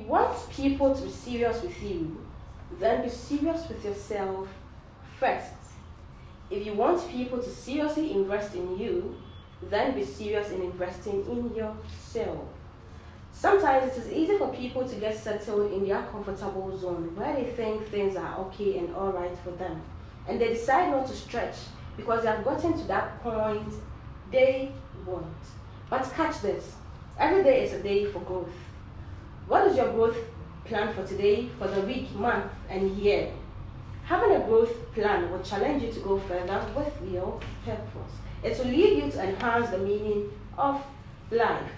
want people to be serious with you, then be serious with yourself first. If you want people to seriously invest in you, then be serious in investing in yourself. Sometimes it is easy for people to get settled in their comfortable zone where they think things are okay and alright for them. And they decide not to stretch because they have gotten to that point they want. But catch this, every day is a day for growth. What is your growth plan for today, for the week, month, and year? Having a growth plan will challenge you to go further with your purpose. It will lead you to enhance the meaning of life.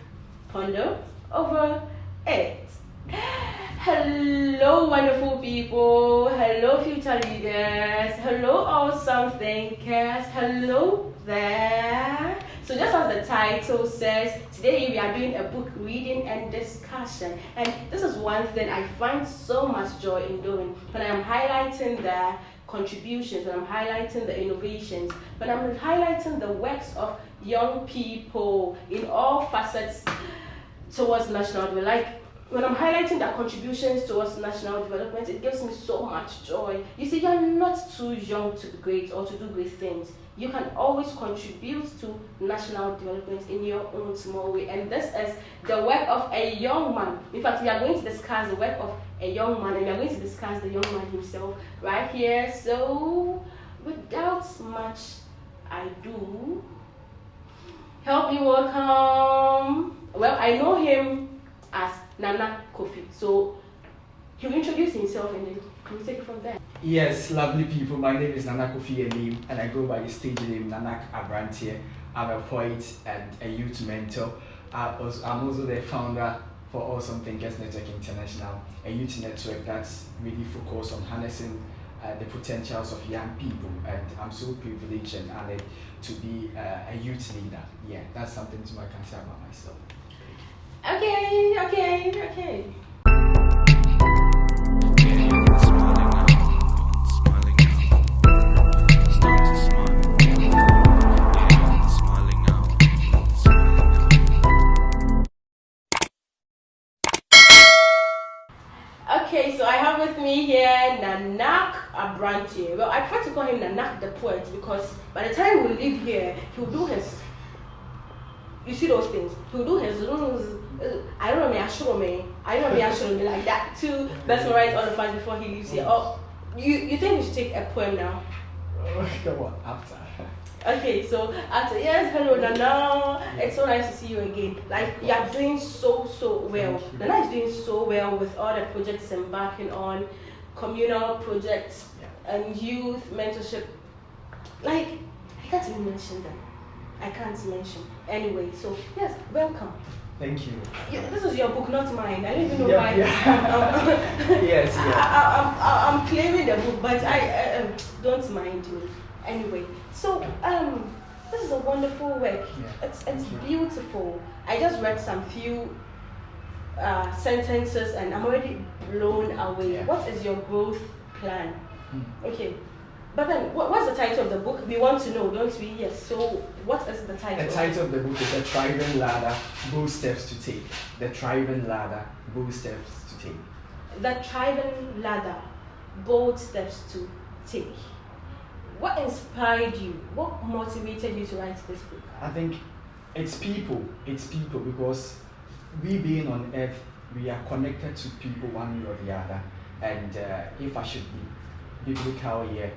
Ponder over it. Hello, wonderful people. Hello, future leaders. Hello, awesome thinkers. Hello there. So just as the title says, today we are doing a book reading and discussion. And this is one thing I find so much joy in doing. When I'm highlighting the contributions, when I'm highlighting the innovations, when I'm highlighting the works of young people in all facets towards national development. Like when I'm highlighting their contributions towards national development, it gives me so much joy. You see, you're not too young to be great or to do great things. You can always contribute to national development in your own small way. And this is the work of a young man. In fact, we are going to discuss the work of a young man, and we are going to discuss the young man himself right here. So, without much ado, help me welcome. Well, I know him as Nanak Kofi. So, he'll introduce himself and then we'll take it from there. Yes, lovely people. My name is Nanak Anim, and I go by the stage name Nanak Abrante. I'm a poet and a youth mentor. I'm also the founder for Awesome Thinkers Network International, a youth network that's really focused on harnessing the potentials of young people. And I'm so privileged and honored to be a youth leader. Yeah, that's something I can say about myself. Okay. Okay, so I have with me here Nanak Abrante. Well, I prefer to call him Nanak the poet because by the time we leave here, he'll do his. You see those things? He'll do his. I don't know me like that to mesmerize all the fans before he leaves here. Oh, you think we should take a poem now? Come on, after. Okay, so after yes, hello Nana. It's so nice to see you again. Like you are doing so well. Nana is doing so well with all the projects embarking on, communal projects and youth mentorship. Like I can't even mention them. Anyway, so yes, welcome. Thank you. This is your book, not mine. I don't even know why. Yes. I'm claiming the book, but I don't mind me. Anyway, so this is a wonderful work. Yeah. It's beautiful. I just read some few sentences and I'm already blown away. Yeah. What is your growth plan? Okay. But then, what's the title of the book? We want to know, don't we? Yes. So, what is the title? The title of the book is The Thriving Ladder, Bold Steps to Take. The Thriving Ladder, Bold Steps to Take. The Thriving Ladder, Bold Steps to Take. What inspired you? What motivated you to write this book? I think it's people. It's people because we being on earth, we are connected to people one way or the other. And if I should be biblical here,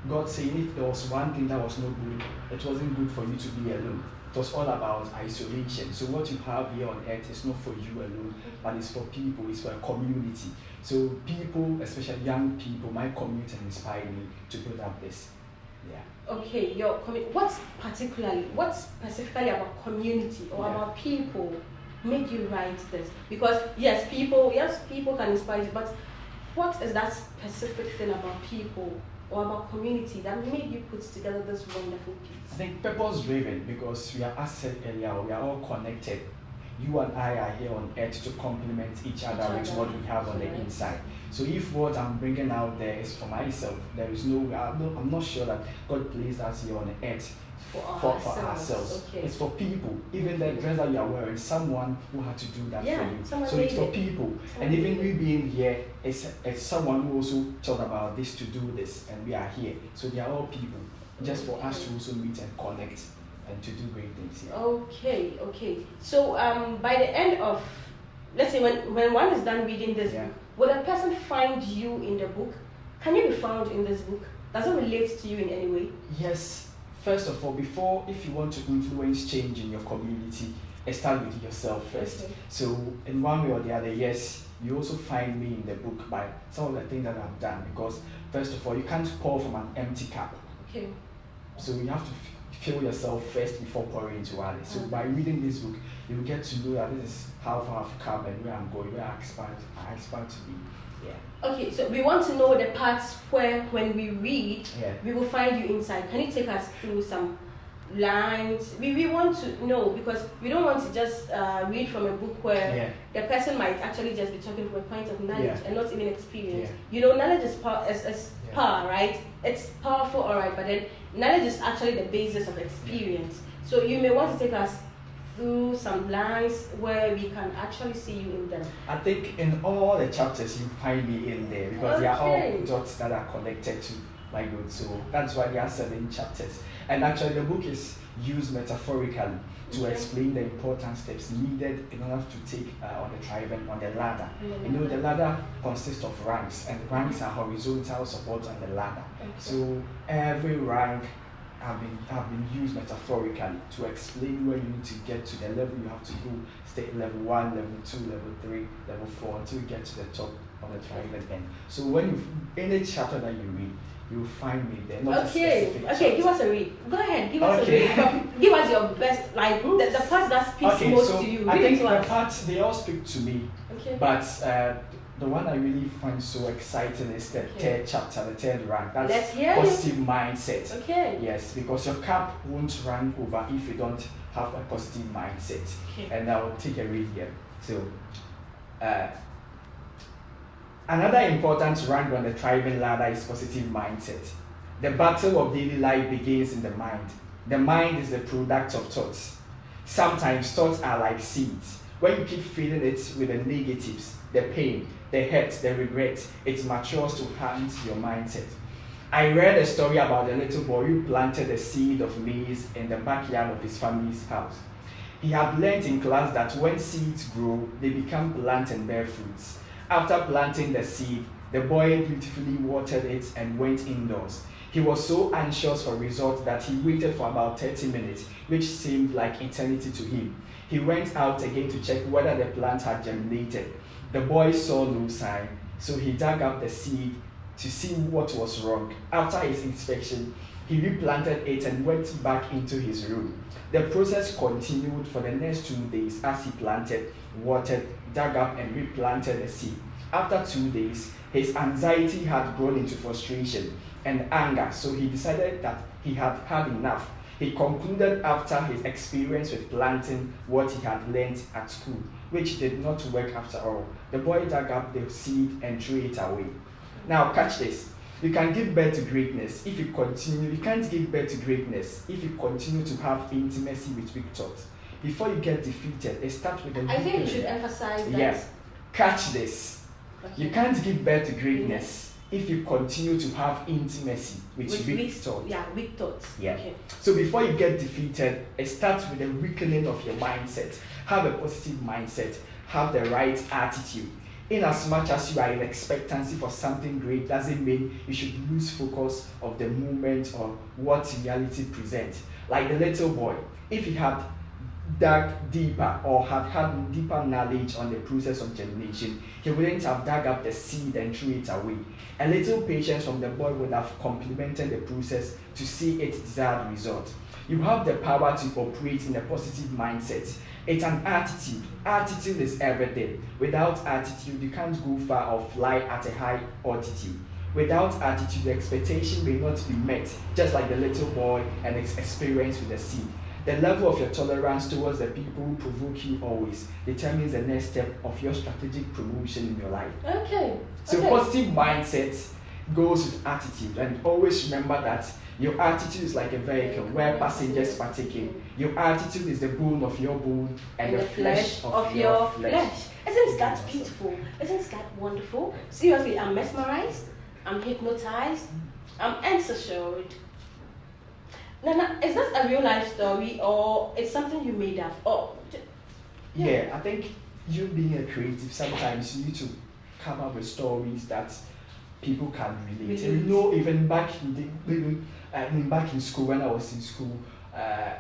God saying if there was one thing that was not good, it wasn't good for you to be alone. It was all about isolation. So what you have here on earth is not for you alone, but it's for people, it's for a community. So people, especially young people, my community inspired me to build up this. Yeah. Okay, what specifically about community or about people made you write this? Because yes, people can inspire you, but what is that specific thing about people or about community that made you put together this wonderful piece? I think purpose driven because we are, as said earlier, we are all connected. you and I are here on earth to complement each other with what we have on the inside. So if what I'm bringing out there is for myself, there is I'm not sure that God placed us here on earth for ourselves. Okay. It's for people. Even the dress that you are wearing, someone who had to do that for you. So it's for people. And even we being here, it's someone who also thought about this to do this, and we are here. So they are all people, just for us to also meet and connect and to do great things here. Okay. So by the end of, let's say when one is done reading this book, will a person find you in the book? Can you be found in this book? Does it relate to you in any way? Yes. First of all, if you want to influence change in your community, start with yourself first. Okay. So in one way or the other, yes, you also find me in the book by some of the things that I've done, because first of all, you can't pour from an empty cup. Okay. So you have to fill yourself first before pouring into others. So by reading this book, you will get to know that this is how far I've come and where I'm going, where I aspire to be. Yeah. Okay, so we want to know the parts where when we read, we will find you inside. Can you take us through some lines? We want to know, because we don't want to just read from a book where the person might actually just be talking from a point of knowledge and not even experience. You know, knowledge is power, right? It's powerful, all right, but then knowledge is actually the basis of experience. So you may want to take us through some lines where we can actually see you in them. I think in all the chapters you find me in there, because they are all dots that are connected to my good. So that's why there are 7 chapters. And actually the book is used metaphorically to explain the important steps needed in order to take on the tribe and on the ladder. You know, the ladder consists of ranks, and ranks are horizontal support on the ladder. So every rank have been used metaphorically to explain where you need to get to the level you have to go. State level 1, level 2, level 3, level 4, until you get to the top of the triangle end. So when any chapter that you read, you'll find me there. Not okay, give us a read. Go ahead, give us a read. Give us your best, like the part that speaks most to you. I think the parts, they all speak to me. But the one I really find so exciting is the 3rd chapter, the 3rd rank. That's positive mindset. Yes, because your cup won't run over if you don't have a positive mindset. And I will take a read here. So, another important rank on the thriving ladder is positive mindset. The battle of daily life begins in the mind. The mind is the product of thoughts. Sometimes thoughts are like seeds. When you keep feeding it with the negatives, the pain, the hurt, the regret, it matures to harm your mindset. I read a story about a little boy who planted a seed of maize in the backyard of his family's house. He had learned in class that when seeds grow, they become blunt and bear fruits. After planting the seed, the boy dutifully watered it and went indoors. He was so anxious for results that he waited for about 30 minutes, which seemed like eternity to him. He went out again to check whether the plant had germinated. The boy saw no sign, so he dug up the seed to see what was wrong. After his inspection, he replanted it and went back into his room. The process continued for the next 2 days as he planted, watered, dug up and replanted the seed. After 2 days, his anxiety had grown into frustration and anger, so he decided that he had had enough. He concluded after his experience with planting what he had learned at school, which did not work after all. The boy dug up the seed and threw it away. Now catch this. You can give birth to greatness if you continue. You can't give birth to greatness if you continue to have intimacy with weak thoughts. Before you get defeated, it starts with I think you should emphasize that. Yes. Catch this. You can't give birth to greatness if you continue to have intimacy with weak thoughts. Yeah, weak thoughts. Yeah. Okay. So before you get defeated, it starts with the weakening of your mindset. Have a positive mindset. Have the right attitude. In as much as you are in expectancy for something great, doesn't mean you should lose focus of the moment or what reality presents. Like the little boy, if he had dug deeper or had deeper knowledge on the process of germination, he wouldn't have dug up the seed and threw it away. A little patience from the boy would have complemented the process to see its desired result. You have the power to operate in a positive mindset. It's an attitude. Attitude is everything. Without attitude, you can't go far or fly at a high altitude. Without attitude, the expectation may not be met, just like the little boy and his experience with the seed. The level of your tolerance towards the people who provoke you always determines the next step of your strategic promotion in your life. Okay. So positive mindset goes with attitude, and always remember that your attitude is like a vehicle where passengers partake in. Your attitude is the bone of your bone and the flesh of your flesh. Isn't that beautiful? Isn't that wonderful? Seriously, I'm mesmerized. I'm hypnotized. I'm ensorcelled. Nana, is this a real life story or it's something you made up? Yeah, I think you being a creative, sometimes you need to come up with stories that people can relate. And you know, even back back in school, when I was in school,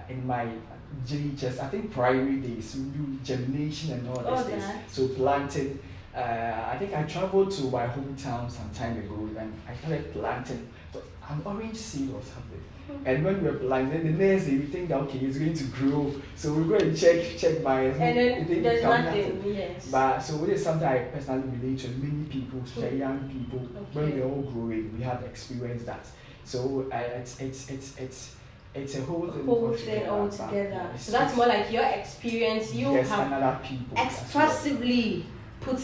in my JHS, I think primary days, we do germination and all these things. So planting. I think I traveled to my hometown some time ago and I started planting an orange seed or something. And when we were planting, the next day we think that okay, it's going to grow. So we go and check by and then there's nothing. Yes. But so it is something I personally relate to. Many people, especially young people, when we're all growing, we have experienced that. So it's a whole thing altogether. So that's more like your experience. You have another people expressively put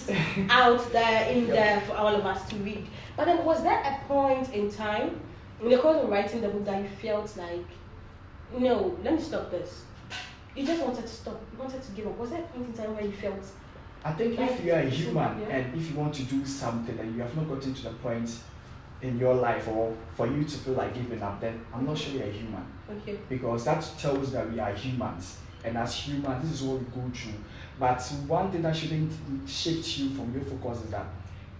out there in there for all of us to read. But then, was there a point in time in the course of writing the book that you felt like, no, let me stop this? You just wanted to stop. You wanted to give up. Was there a point in time where you felt? I think if you are a human and if you want to do something and you have not gotten to the point in your life or for you to feel like giving up, then I'm not sure you're a human. Okay. Because that tells that we are humans. And as humans, this is what we go through. But one thing that shouldn't shift you from your focus is that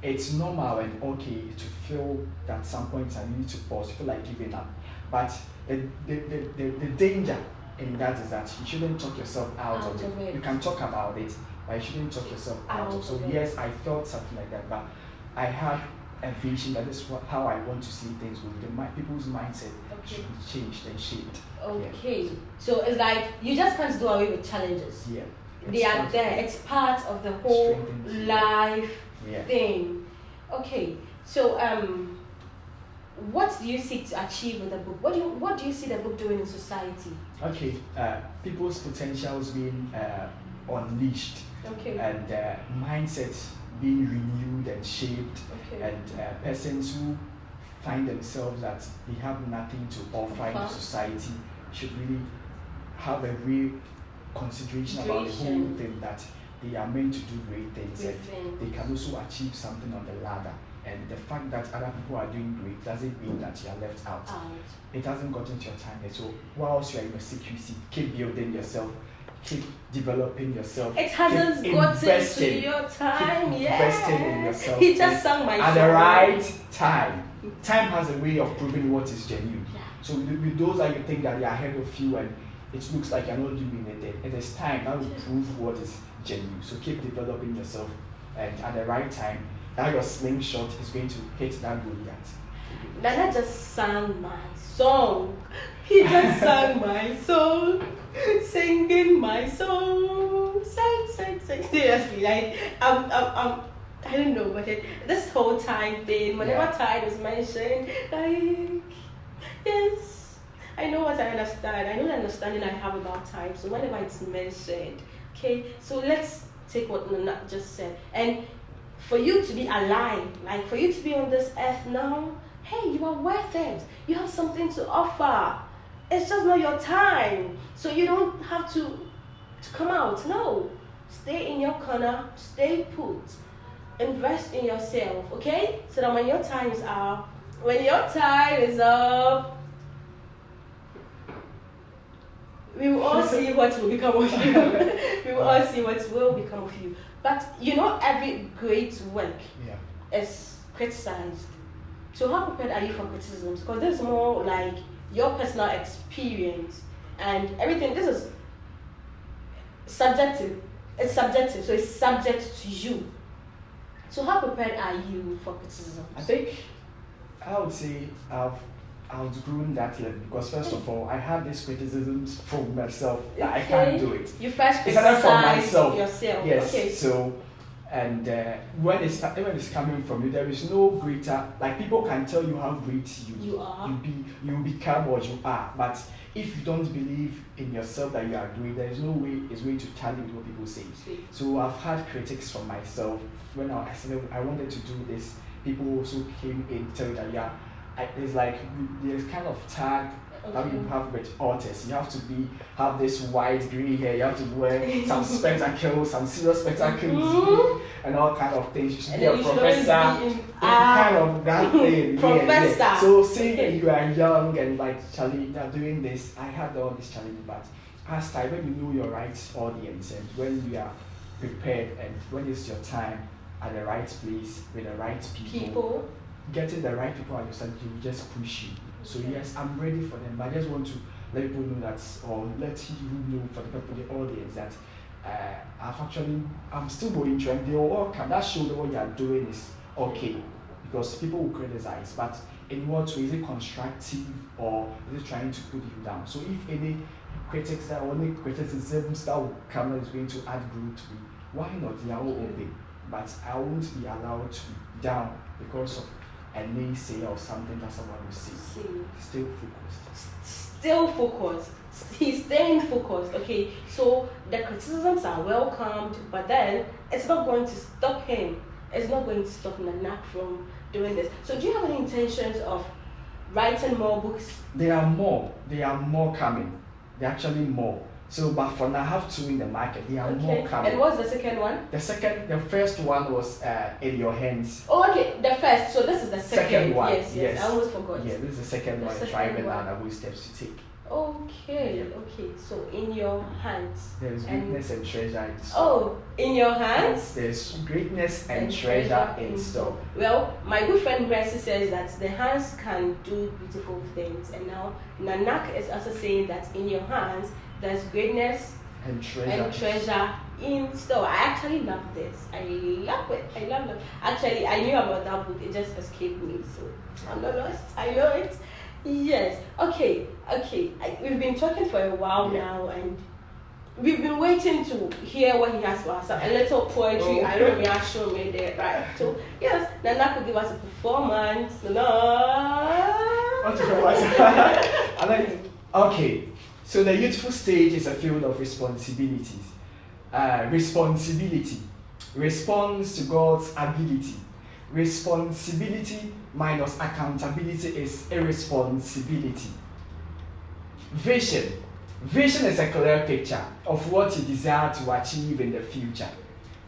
it's normal and okay to feel that some point you need to pause, you feel like giving up. But the danger in that is that you shouldn't talk yourself out of it. You can talk about it, but you shouldn't talk yourself out of it. So yes, I felt something like that, but I had a vision that this is how I want to see things with people's mindset should be changed and shaped. Okay, yeah. So it's like you just can't do away with challenges. Yeah. They are there. It's part of the whole life thing. Okay, so what do you seek to achieve with the book? What do you see the book doing in society? Okay, people's potentials being unleashed. Okay. And mindsets being renewed and shaped. Okay. And persons who find themselves that they have nothing to offer in society should really have a real consideration about the whole thing, that they are meant to do great things and they can also achieve something on the ladder. And the fact that other people are doing great doesn't mean that you are left out. It hasn't gotten to your time yet. So whilst you are in your CQC, keep building yourself, keep developing yourself. It hasn't gotten to your time yet. Investing in yourself. He just sang my song. At the right time. Time has a way of proving what is genuine. Yeah. So with those that you think that they are ahead of you and it looks like you're not doing anything, it is time that will prove what is genuine. So keep developing yourself, and at the right time, that your slingshot is going to hit that Goliath. Nana just sang my song. He just sang my song, singing my song. Sing. Seriously, like I don't know, but this whole time thing, whenever time is mentioned, like, yes, I know what I understand. I know the understanding I have about time. So whenever it's mentioned, okay, so let's take what Nana just said. And for you to be alive, like for you to be on this earth now, hey, you are worth it. You have something to offer. It's just not your time. So you don't have to come out. No. Stay in your corner. Stay put. Invest in yourself, okay? So that when your time is up, we will all see what will become of you. We will all see what will become of you. But you know, every great work is criticized. So how prepared are you for criticisms? Because this is more like your personal experience and everything. This is subjective. It's subjective, so it's subject to you. So how prepared are you for criticism? I think I would say I've outgrown that level, because first of all, I had these criticisms from myself that I can't do it. You first criticize from myself. Yourself. Yes. Okay. So And when it's coming from you, there is no greater, like people can tell you how great You are. you become what you are. But if you don't believe in yourself that you are great, there is no way it's going to tally with what people say. So I've had critics from myself when I said I wanted to do this. People also came in tell that it's like there's kind of tag that you have with artists. You have to have this white green hair. You have to wear some spectacles, some serious spectacles, and all kind of things. You should be a professor, kind of that thing. Professor. Yeah. So saying that you are young and like Charlie, you're doing this. I had all this challenge, but as time when you know your right audience and when you are prepared and when it's your time at the right place with the right people. Getting the right people at your side will just push you. So yes, I'm ready for them. But I just want to let people know that, or let you know for the people, the audience, that I'm still going to, and they will all come. That shows that what you are doing is okay, because people will criticize. But in what way? Is it constructive or is it trying to put you down? So if any critics or any criticisms that will come that is going to add growth to me, why not? They are all open. But I won't be allowed to be down because of a naysayer or something that someone will say. Still focused. Still focused. He's staying focused. Okay, so the criticisms are welcomed, but then it's not going to stop him. It's not going to stop Nanak from doing this. So do you have any intentions of writing more books? There are more. There are more coming. There are actually more. So, but for now, I have two in the market. There are more coming. And what's the second one? The first one was In Your Hands. Oh, okay. The first. So this is the second one. Yes. I almost forgot. Yeah, this is the second one. Driving down the steps to take. Okay. So in your hands. There is greatness and treasure in store. Oh, in your hands. There's greatness and treasure in store. Well, my good friend Mercy says that the hands can do beautiful things, and now Nanak is also saying that in your hands there's greatness and treasure in store. I actually love this. I love it. Actually, I knew about that book. It just escaped me, so I'm not lost. I know it. Yes. Okay. We've been talking for a while now, and we've been waiting to hear what he has for us. A little poetry. I don't know show me there, right? So yes, Nana could give us a performance. Okay. So the youthful stage is a field of responsibilities. Responsibility responds to God's ability. Responsibility minus accountability is irresponsibility. Vision is a clear picture of what you desire to achieve in the future.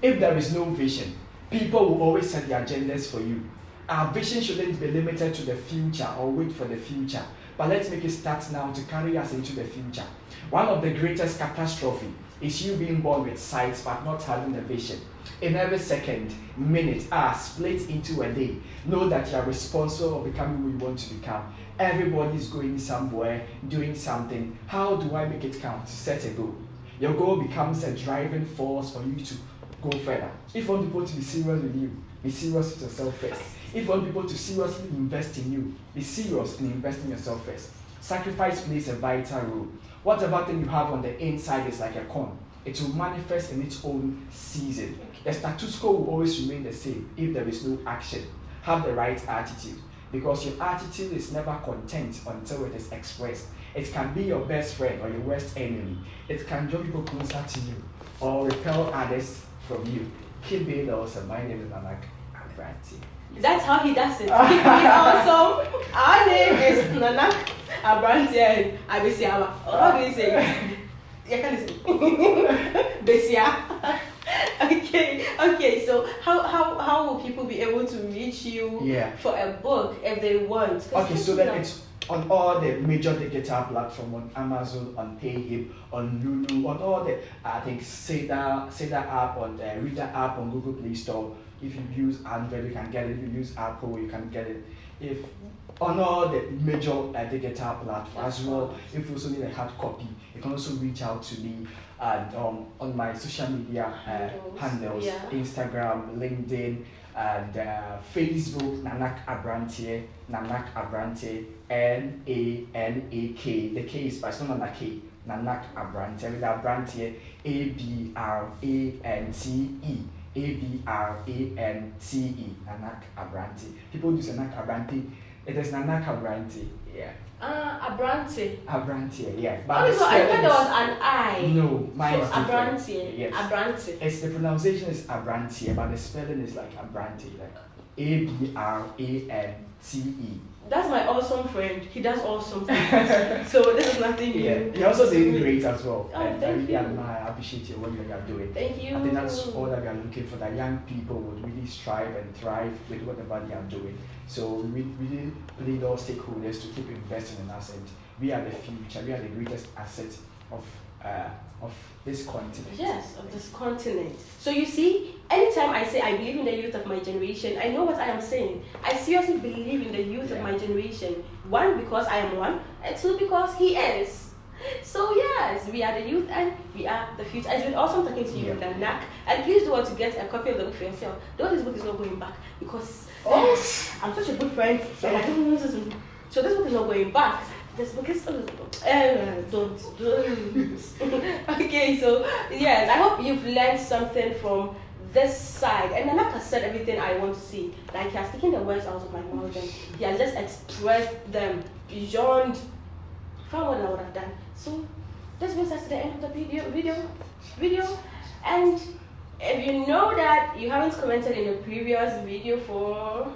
If there is no vision, people will always set their agendas for you. Our vision shouldn't be limited to the future or wait for the future, but let's make it start now to carry us into the future. One of the greatest catastrophes is you being born with sight but not having a vision. In every second, minute, hour, split into a day, know that you are responsible for becoming who you want to become. Everybody is going somewhere, doing something. How do I make it count? Set a goal. Your goal becomes a driving force for you to go further. If you want people to be serious with you, be serious with yourself first. If you want people to seriously invest in you, be serious in investing in yourself first. Sacrifice plays a vital role. Whatever thing you have on the inside is like a corn. It will manifest in its own season. The status quo will always remain the same if there is no action. Have the right attitude, because your attitude is never content until it is expressed. It can be your best friend or your worst enemy. It can draw people closer to you or repel others from you. Keep being awesome. My name is Nanak Abrante. That's how he does it. Keep being awesome. Our name is Nanak Abrante and Abisiawa. What do you say? You can listen. Besia. Okay. So how will people be able to reach you for a book if they want? Okay, so then it's on all the major digital platforms, on Amazon, on Payhip, on Lulu, on all the Sayda App, on the Reader app, on Google Play Store. If you use Android, you can get it. If you use Apple, you can get it. If on all the major digital platforms as well. If you also need a hard copy, you can also reach out to me and on my social media handles, Instagram, LinkedIn, and Facebook. Nanak Abrante, Nanak, the K is but it's not Nanak K. Nanak Abrante with Abrante, Abrante. Abrante. Nanak Abrante. People use Nanak Abrante. It is Nanak Abrante. Yeah. Abrante. Abrante, yeah. But I thought there was an I. No, mine is different. Abrante. Yes. Abrante. It's the pronunciation is Abrante, but the spelling is like Abrante, like Abrante. That's my awesome friend. He does awesome things. So this is nothing new. Yeah, he also did great as well. Oh, and thank I really you. admire, appreciate you what you are doing. Thank you. I think that's all that we are looking for, that young people would really strive and thrive with whatever they are doing. So we really need all stakeholders to keep investing in us, and we are the future, we are the greatest asset of this continent. Yes, of this continent. So you see, anytime I say I believe in the youth of my generation, I know what I am saying. I seriously believe in the youth of my generation. One, because I am one, and two, because he is. So yes, we are the youth and we are the future. It's been awesome talking to you, Nanak. And please do want to get a copy of the book for yourself. Though this book is not going back because I'm such a good friend and I don't know this. So this book is not going back. This book is don't. Okay, so yes, I hope you've learned something from this side. And Nanak has said everything I want to see. Like he has taken the words out of my mouth and he has just expressed them beyond from what I would have done. So this brings us to the end of the video. And if you know that you haven't commented in the previous video for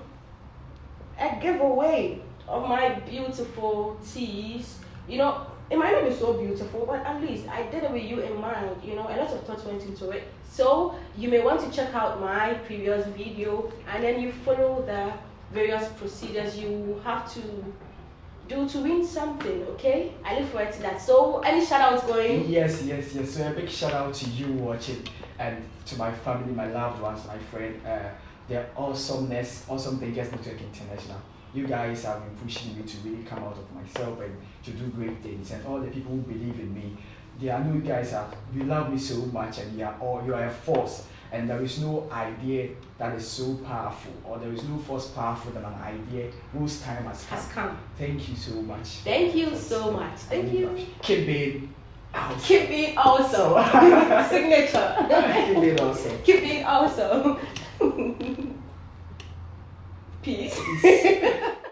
a giveaway of my beautiful teas, you know, it might not be so beautiful, but at least I did it with you in mind. You know, a lot of thoughts went into it. So you may want to check out my previous video and then you follow the various procedures you have to do to win something. Okay, I look forward to that. So any shout outs going? Yes. So a big shout out to you watching, and to my family, my loved ones, my friend. Their awesomeness, Awesome Thinkers Network International. You guys have been pushing me to really come out of myself and to do great things, and all the people who believe in me. I know you guys you love me so much, and you are a force, and there is no idea that is so powerful, or there is no force powerful than an idea whose time has come. Thank you so much. Thank you so much. Thank you. Keep being awesome. Keep being awesome. Signature. Keep being awesome. Keep being awesome. Peace.